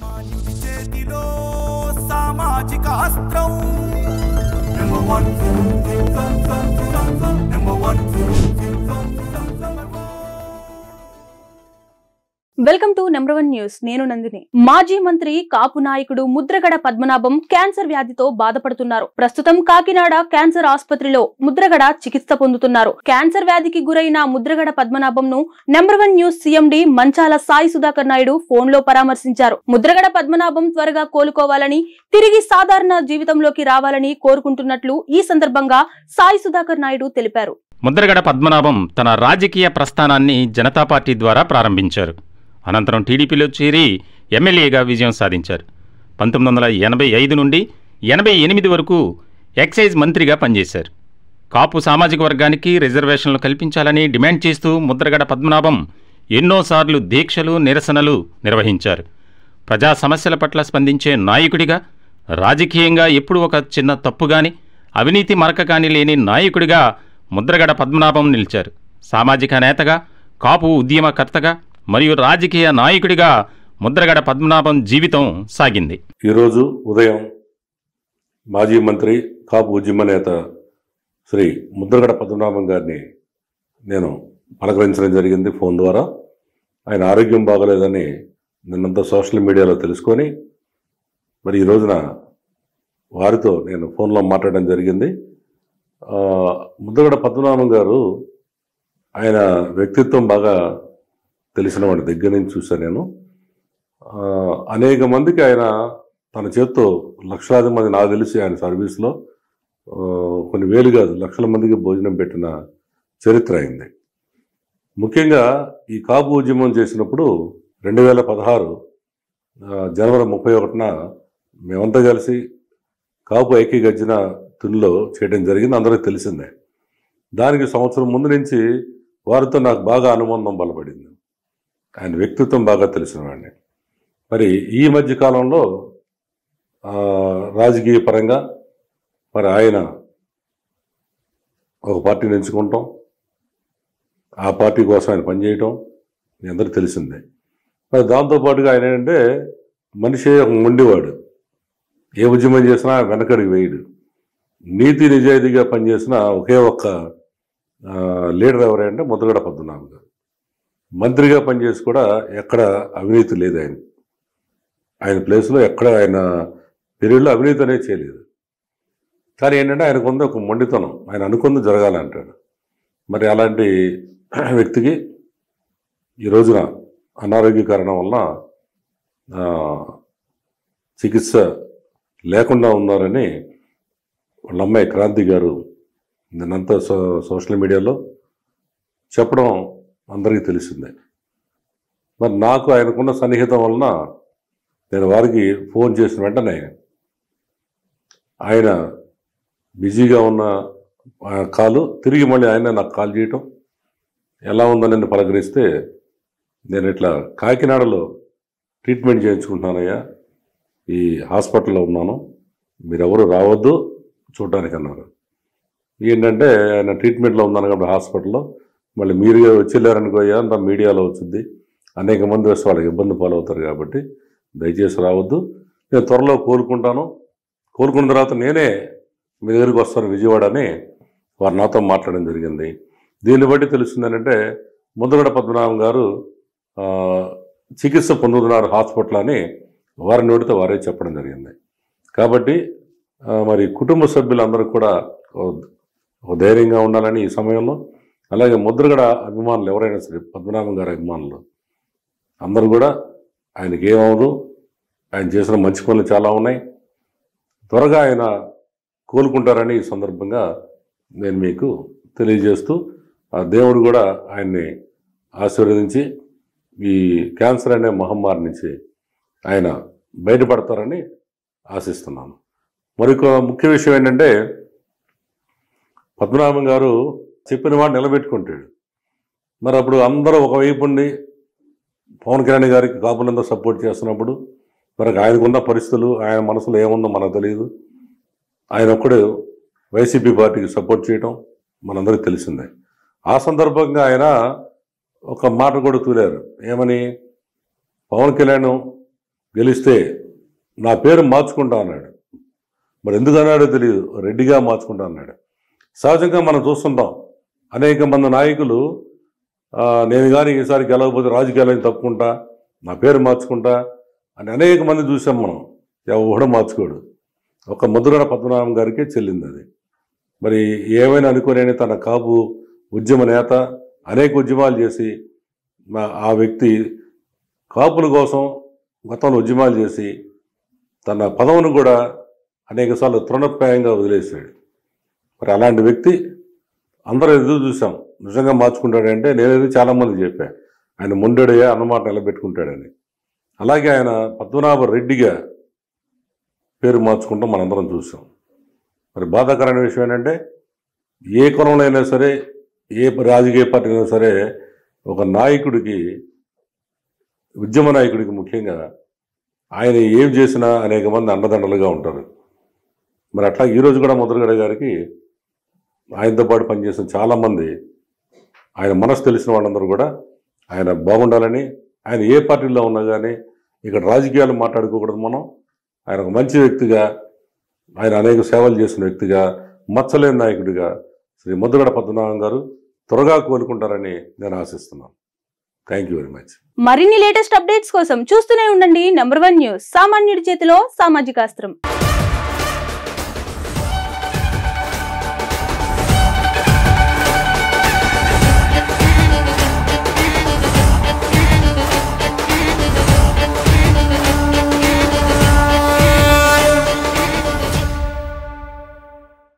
సామాన్యుడి చేతిలో సామాజిక అస్త్రం number 1 welcome to number 1 news. నేను నందిని. మాజీ మంత్రి కాపు నాయకుడు ముద్రగడ పద్మనాభం క్యాన్సర్ వ్యాధితో బాధపడుతున్నారు. ప్రస్తుతం కాకినాడ క్యాన్సర్ ఆసుపత్రిలో ముద్రగడ చికిత్స పొందుతున్నారు. క్యాన్సర్ వ్యాధికి గురైన ముద్రగడ పద్మనాభం ను నెంబర్ 1 న్యూస్ సీఎండీ మంచాల సాయి సుధాకర్ నాయుడు ఫోన్ లో పరామర్శించారు. ముద్రగడ పద్మనాభం త్వరగా కోలుకోవాలని, తిరిగి సాధారణ జీవితంలోకి రావాలని కోరుకుంటున్నట్లు ఈ సందర్భంగా సాయి సుధాకర్ నాయుడు తెలిపారు. ముద్రగడ పద్మనాభం తన రాజకీయ ప్రస్థానాన్ని జనతా పార్టీ ద్వారా ప్రారంభించారు. అనంతరం టీడీపీలో చేరి ఎమ్మెల్యేగా విజయం సాధించారు. 1985 నుండి 88 వరకు ఎక్సైజ్ మంత్రిగా పనిచేశారు. కాపు సామాజిక వర్గానికి రిజర్వేషన్లు కల్పించాలని డిమాండ్ చేస్తూ ముద్రగడ పద్మనాభం ఎన్నోసార్లు దీక్షలు, నిరసనలు నిర్వహించారు. ప్రజా సమస్యల పట్ల స్పందించే నాయకుడిగా, రాజకీయంగా ఎప్పుడు ఒక చిన్న తప్పు గాని, అవినీతి మరక కాని లేని నాయకుడిగా ముద్రగడ పద్మనాభం నిలిచారు. సామాజిక నేతగా, కాపు ఉద్యమకర్తగా మరియు రాజకీయ నాయకుడిగా ముద్రగడ పద్మనాభం జీవితం సాగింది. ఈరోజు ఉదయం మాజీ మంత్రి, కాపు ఉద్యమ నేత శ్రీ ముద్రగడ పద్మనాభం గారిని నేను పలకరించడం జరిగింది ఫోన్ ద్వారా. ఆయన ఆరోగ్యం బాగలేదని నిన్నంతా సోషల్ మీడియాలో తెలుసుకొని మరి ఈ రోజున వారితో నేను ఫోన్లో మాట్లాడడం జరిగింది. ముద్రగడ పద్మనాభం గారు ఆయన వ్యక్తిత్వం బాగా తెలిసిన వాడి దగ్గర నుంచి చూశాను నేను. అనేక మందికి ఆయన తన చేత్తో లక్షలాది మంది, నాకు తెలిసి ఆయన సర్వీస్లో కొన్ని వేలు కాదు లక్షల మందికి భోజనం పెట్టిన చరిత్ర అయింది. ముఖ్యంగా ఈ కాపు ఉద్యమం చేసినప్పుడు 2016 జనవరి 31న మేమంతా కలిసి కాపు ఐక్యగర్జన తునిలో చేయడం జరిగింది, అందరికీ తెలిసిందే. దానికి సంవత్సరం ముందు నుంచి వారితో నాకు బాగా అనుబంధం బలపడింది. ఆయన వ్యక్తిత్వం బాగా తెలిసిన వాడిని. మరి ఈ మధ్య కాలంలో రాజకీయ పరంగా మరి ఆయన ఒక పార్టీని ఎంచుకుంటాం, ఆ పార్టీ కోసం ఆయన పనిచేయటం మీ అందరికీ తెలిసిందే. మరి దాంతోపాటుగా ఆయన ఏంటంటే మనిషి ఒక మొండివాడు, ఏ ఉద్యమం చేసినా వెనకడికి వేయడు. నీతి నిజాయితీగా పనిచేసిన ఒకే ఒక్క లీడర్ ఎవరంటే ముద్రగడ పద్మనాభం గారు. మంత్రిగా పనిచేసి కూడా ఎక్కడ అవినీతి లేదు. ఆయన ప్లేస్లో ఎక్కడ ఆయన పీరియడ్లో అవినీతి అనేది చేయలేదు. కానీ ఏంటంటే ఆయనకుంది ఒక మొండితనం, ఆయన అనుకుంది జరగాలంటాడు. మరి అలాంటి వ్యక్తికి ఈ రోజున అనారోగ్య కారణం వలన చికిత్స లేకుండా ఉన్నారని వాళ్ళ అమ్మాయి క్రాంతి గారు నిన్నంతా సోషల్ మీడియాలో చెప్పడం అందరికీ తెలిసిందే. మరి నాకు ఆయనకున్న సన్నిహితం వలన నేను వారికి ఫోన్ చేసిన వెంటనే ఆయన బిజీగా ఉన్న కాలు తిరిగి మళ్ళీ ఆయన నాకు కాల్ చేయటం, ఎలా ఉందని నన్ను పలకరిస్తే నేను ఇట్లా కాకినాడలో ట్రీట్మెంట్ చేయించుకుంటున్నానయ్యా, ఈ హాస్పిటల్లో ఉన్నాను, మీరెవరు రావద్దు చూడటానికి అన్నారు. ఏంటంటే ఆయన ట్రీట్మెంట్లో ఉన్నాను కాబట్టి హాస్పిటల్లో, మళ్ళీ మీరు వచ్చేళ్ళారనుకోయ్యా అంత మీడియాలో వచ్చింది, అనేక మంది వస్తే వాళ్ళకి ఇబ్బంది పాలవుతారు కాబట్టి దయచేసి రావద్దు, నేను త్వరలో కోలుకుంటాను, కోలుకున్న తర్వాత నేనే మీ దగ్గరికి వస్తాను విజయవాడ అని వారు నాతో మాట్లాడడం జరిగింది. దీన్ని బట్టి తెలుస్తుందంటే ముద్రగడ పద్మనాభం గారు చికిత్స పొందుతున్నారు హాస్పిటల్ అని వారి నోటితో వారే చెప్పడం జరిగింది. కాబట్టి మరి కుటుంబ సభ్యులందరూ కూడా ధైర్యంగా ఉండాలని ఈ సమయంలో, అలాగే ముద్రగడ అభిమానులు ఎవరైనా సరే, పద్మనాభం గారి అభిమానులు అందరూ కూడా ఆయనకి ఏమవదు, ఆయన చేసిన మంచి పనులు చాలా ఉన్నాయి, త్వరగా ఆయన కోలుకుంటారని ఈ సందర్భంగా నేను మీకు తెలియజేస్తూ, ఆ దేవుడు కూడా ఆయన్ని ఆశీర్వదించి ఈ క్యాన్సర్ అనే మహమ్మారి నుంచి ఆయన బయటపడతారని ఆశిస్తున్నాను. మరొక ముఖ్య విషయం ఏంటంటే పద్మనాభం గారు చెప్పిన వాడు నిలబెట్టుకుంటాడు. మరి అప్పుడు అందరూ ఒకవైపు ఉండి పవన్ కళ్యాణ్ గారికి కాపులంతా సపోర్ట్ చేస్తున్నప్పుడు మరి ఆయనకున్న పరిస్థితులు, ఆయన మనసులో ఏముందో మనకు తెలియదు. ఆయన ఒక్కడు వైసీపీ పార్టీకి సపోర్ట్ చేయటం మనందరికీ తెలిసిందే. ఆ సందర్భంగా ఆయన ఒక మాట కూడా తూలారు, ఏమని, పవన్ కళ్యాణ్ గెలిస్తే నా పేరు మార్చుకుంటా అన్నాడు. మరి ఎందుకు అన్నాడో తెలియదు, రెడ్డిగా మార్చుకుంటా అన్నాడు. సహజంగా మనం చూస్తుంటాం అనేక మంది నాయకులు నేను కానీ ఈసారి గెలవకపోతే రాజకీయాలను తప్పుకుంటా, నా పేరు మార్చుకుంటా అని అనేక మంది చూసాం మనం. ఎవడో మార్చుకోడు. ఒక ముద్రగడ పద్మనాభం గారికే చెల్లింది అది. మరి ఏమైనా అనుకోని తన కాపు ఉద్యమ నేత, అనేక ఉద్యమాలు చేసి ఆ వ్యక్తి కాపుల కోసం గతంలో ఉద్యమాలు చేసి తన పదవును కూడా అనేకసార్లు తృణప్రాయంగా వదిలేశాడు. మరి అలాంటి వ్యక్తి అందరూ ఎదురు చూసాం, నిజంగా మార్చుకుంటాడంటే. నేనేది చాలామంది చెప్పాను, ఆయన మొండెడయ్యా అన్నమాట నిలబెట్టుకుంటాడని. అలాగే ఆయన పద్మనాభ రెడ్డిగా పేరు మార్చుకుంటాం మనందరం చూసాం. మరి బాధాకరమైన విషయం ఏంటంటే ఏ కులంలో అయినా సరే, ఏ రాజకీయ పార్టీ అయినా సరే, ఒక నాయకుడికి, ఉద్యమ నాయకుడికి ముఖ్యంగా ఆయన ఏం చేసినా అనేక మంది అండదండలుగా ఉంటారు. మరి అట్లా ఈరోజు కూడా ముద్రగడ గారికి ఆయనతో పాటు పనిచేసిన చాలామంది, ఆయన మనసు తెలిసిన వాళ్ళందరూ కూడా ఆయన బాగుండాలని, ఆయన ఏ పార్టీలో ఉన్నా కానీ ఇక్కడ రాజకీయాలు మాట్లాడుకోకూడదు మనం. ఆయన ఒక మంచి వ్యక్తిగా, ఆయన అనేక సేవలు చేసిన వ్యక్తిగా, మచ్చలేని నాయకుడిగా శ్రీ ముద్రగడ పద్మనాభం గారు త్వరగా కోలుకుంటారని నేను ఆశిస్తున్నాను. Thank you very much. మరిన్ని లేటెస్ట్ అప్డేట్స్ కోసం చూస్తూనే ఉండండి నంబర్ 1 న్యూస్. సామాన్యుడి చేతిలో సామాజికాస్త్రం.